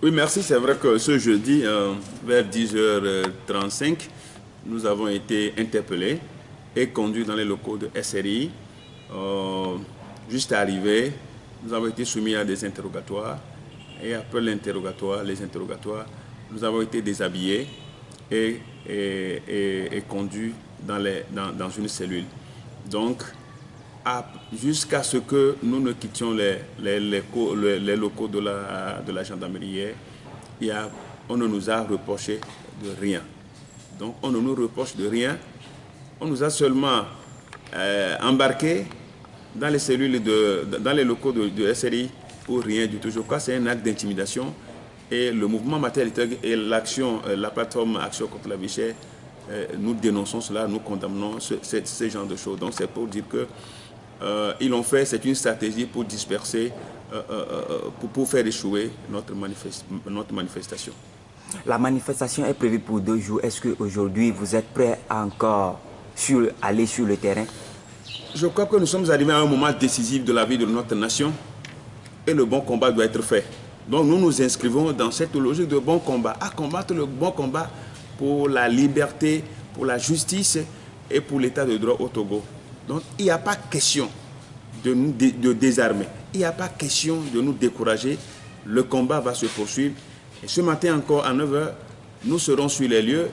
Oui, merci. C'est vrai que ce jeudi, vers 10h35, nous avons été interpellés et conduits dans les locaux de SRI. Juste arrivés, nous avons été soumis à des interrogatoires. Et après les interrogatoires, nous avons été déshabillés et conduits dans une cellule. Donc, jusqu'à ce que nous ne quittions les locaux de la gendarmerie hier, on ne nous a reproché de rien. Donc on ne nous reproche de rien. On nous a seulement embarqués dans les cellules, dans les locaux de SRI pour rien du tout. Je crois que c'est un acte d'intimidation. Et le mouvement Matériel et la plateforme Action contre la vie chère, nous dénonçons cela, nous condamnons ce genre de choses. Donc c'est pour dire que ils l'ont fait, c'est une stratégie pour disperser, pour faire échouer notre manifestation. La manifestation est prévue pour 2 jours. Est-ce qu'aujourd'hui, vous êtes prêt à encore aller sur le terrain? Je crois que nous sommes arrivés à un moment décisif de la vie de notre nation et le bon combat doit être fait. Donc nous nous inscrivons dans cette logique de bon combat, à combattre le bon combat pour la liberté, pour la justice et pour l'état de droit au Togo. Donc, il n'y a pas question de désarmer. Il n'y a pas question de nous décourager. Le combat va se poursuivre. Et ce matin encore, à 9h, nous serons sur les lieux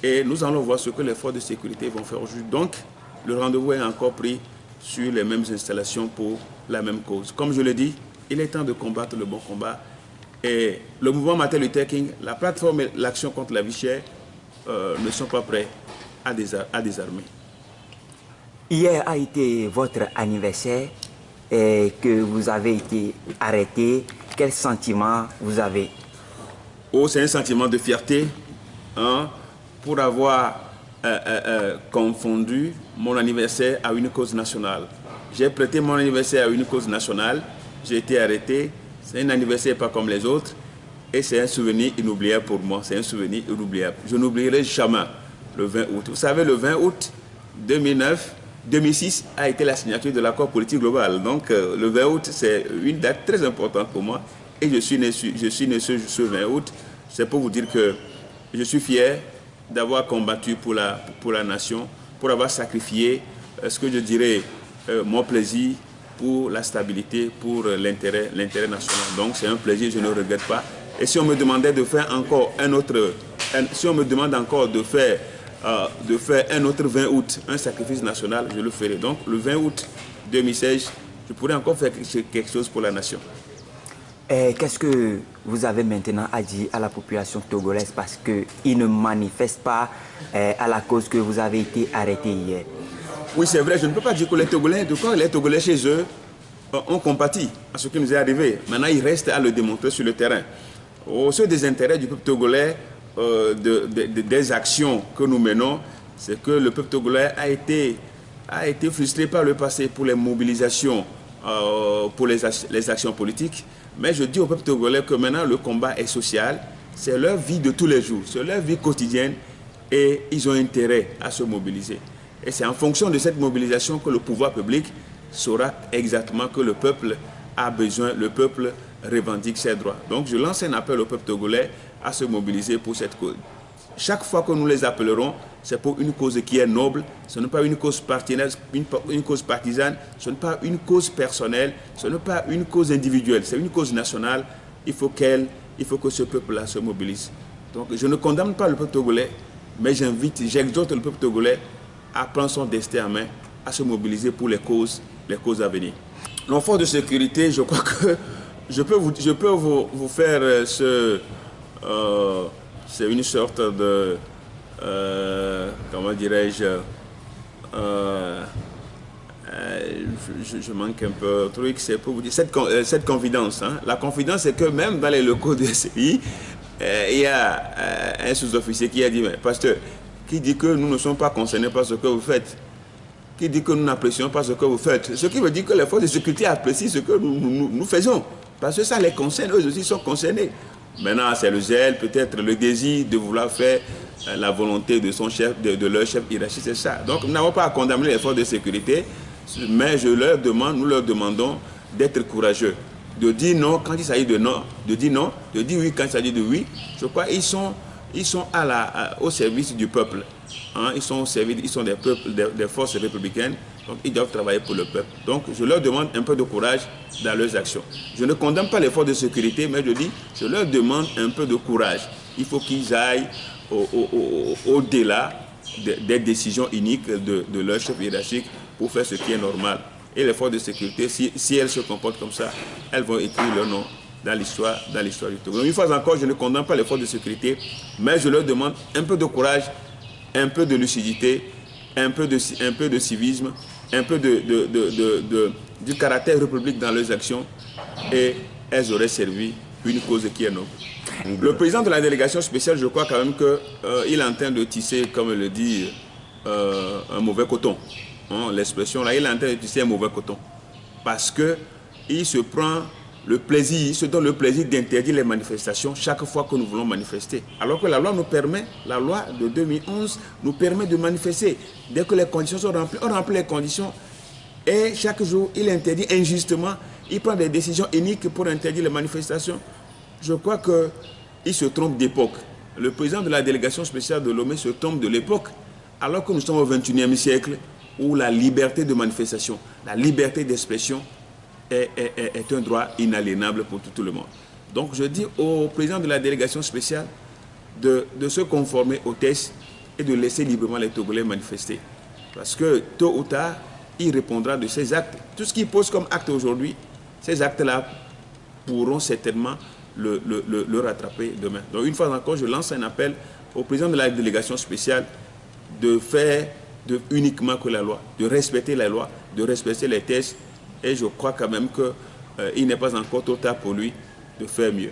et nous allons voir ce que les forces de sécurité vont faire aujourd'hui. Donc, le rendez-vous est encore pris sur les mêmes installations pour la même cause. Comme je l'ai dit, il est temps de combattre le bon combat. Et le mouvement Martin Luther King, la plateforme et l'action contre la vie chère ne sont pas prêts à désarmer. Hier a été votre anniversaire et que vous avez été arrêté. Quel sentiment vous avez? Oh, c'est un sentiment de fierté pour avoir confondu mon anniversaire à une cause nationale. J'ai prêté mon anniversaire à une cause nationale, j'ai été arrêté. C'est un anniversaire pas comme les autres et c'est un souvenir inoubliable pour moi. C'est un souvenir inoubliable. Je n'oublierai jamais le 20 août. Vous savez, le 20 août 2006 a été la signature de l'accord politique global. Donc le 20 août, c'est une date très importante pour moi. Et je suis né ce 20 août. C'est pour vous dire que je suis fier d'avoir combattu pour la nation, pour avoir sacrifié ce que je dirais mon plaisir pour la stabilité, pour l'intérêt national. Donc c'est un plaisir, je ne regrette pas. Et si on me demandait de faire encore si on me demande encore de faire un autre 20 août, un sacrifice national, je le ferai. Donc le 20 août 2016, je pourrais encore faire quelque chose pour la nation. Qu'est-ce que vous avez maintenant à dire à la population togolaise parce qu'ils ne manifestent pas à la cause que vous avez été arrêté hier? Oui, c'est vrai, je ne peux pas dire que les Togolais chez eux ont compati à ce qui nous est arrivé. Maintenant, il reste à le démontrer sur le terrain. Au sein des intérêts du peuple togolais, des actions que nous menons, c'est que le peuple togolais a été frustré par le passé pour les mobilisations, pour les actions politiques. Mais je dis au peuple togolais que maintenant le combat est social, c'est leur vie de tous les jours, c'est leur vie quotidienne et ils ont intérêt à se mobiliser. Et c'est en fonction de cette mobilisation que le pouvoir public saura exactement que le peuple a besoin, le peuple revendique ses droits. Donc je lance un appel au peuple togolais à se mobiliser pour cette cause. Chaque fois que nous les appellerons, c'est pour une cause qui est noble, ce n'est pas une cause partisane, ce n'est pas une cause personnelle, ce n'est pas une cause individuelle, c'est une cause nationale. Il faut que ce peuple-là se mobilise. Donc je ne condamne pas le peuple togolais, mais j'exhorte le peuple togolais à prendre son destin en main, à se mobiliser pour les causes à venir. Nos forces de sécurité, je crois que je peux vous faire c'est une sorte de, comment dirais-je, je manque un peu de truc, c'est pour vous dire, cette confidence. La confidence, c'est que même dans les locaux de SRI, il y a un sous-officier qui a dit, mais pasteur, qui dit que nous ne sommes pas concernés par ce que vous faites, qui dit que nous n'apprécions pas ce que vous faites. Ce qui veut dire que les forces de sécurité apprécient ce que nous faisons. Parce que ça les concerne, eux aussi sont concernés. Maintenant, c'est le zèle, peut-être le désir de vouloir faire la volonté de son chef, de leur chef hiérarchique, c'est ça. Donc, nous n'avons pas à condamner les forces de sécurité, mais nous leur demandons d'être courageux. de dire non quand il s'agit de non, de dire non, de dire oui quand il s'agit de oui. Je crois qu'ils sont au service du peuple. Hein, ils sont des peuples, des forces républicaines, donc ils doivent travailler pour le peuple. Donc je leur demande un peu de courage dans leurs actions. Je ne condamne pas les forces de sécurité, mais je leur demande un peu de courage. Il faut qu'ils aillent au-delà des décisions uniques de leur chef hiérarchique pour faire ce qui est normal. Et les forces de sécurité, si elles se comportent comme ça, elles vont écrire leur nom dans l'histoire du Togo. Donc, une fois encore, je ne condamne pas les forces de sécurité, mais je leur demande un peu de courage, un peu de lucidité, un peu de civisme, un peu du caractère république dans leurs actions, et elles auraient servi une cause qui est noble. Le président de la délégation spéciale, je crois quand même qu'il est en train de tisser, comme le dit, un mauvais coton. Hein, l'expression là, il est en train de tisser un mauvais coton. Parce qu'il se prend le plaisir, il se donne le plaisir d'interdire les manifestations chaque fois que nous voulons manifester. Alors que la loi nous permet, la loi de 2011 nous permet de manifester. Dès que les conditions sont remplies, on remplit les conditions. Et chaque jour, il interdit injustement, il prend des décisions uniques pour interdire les manifestations. Je crois qu'il se trompe d'époque. Le président de la délégation spéciale de Lomé se trompe de l'époque, alors que nous sommes au XXIe siècle, où la liberté de manifestation, la liberté d'expression est un droit inaliénable pour tout le monde. Donc je dis au président de la délégation spéciale de se conformer aux textes et de laisser librement les Togolais manifester. Parce que tôt ou tard, il répondra de ses actes. Tout ce qu'il pose comme acte aujourd'hui, ces actes-là pourront certainement le rattraper demain. Donc une fois encore, je lance un appel au président de la délégation spéciale de faire uniquement que la loi, de respecter la loi, de respecter les textes. Et je crois quand même qu'il n'est pas encore trop tard pour lui de faire mieux.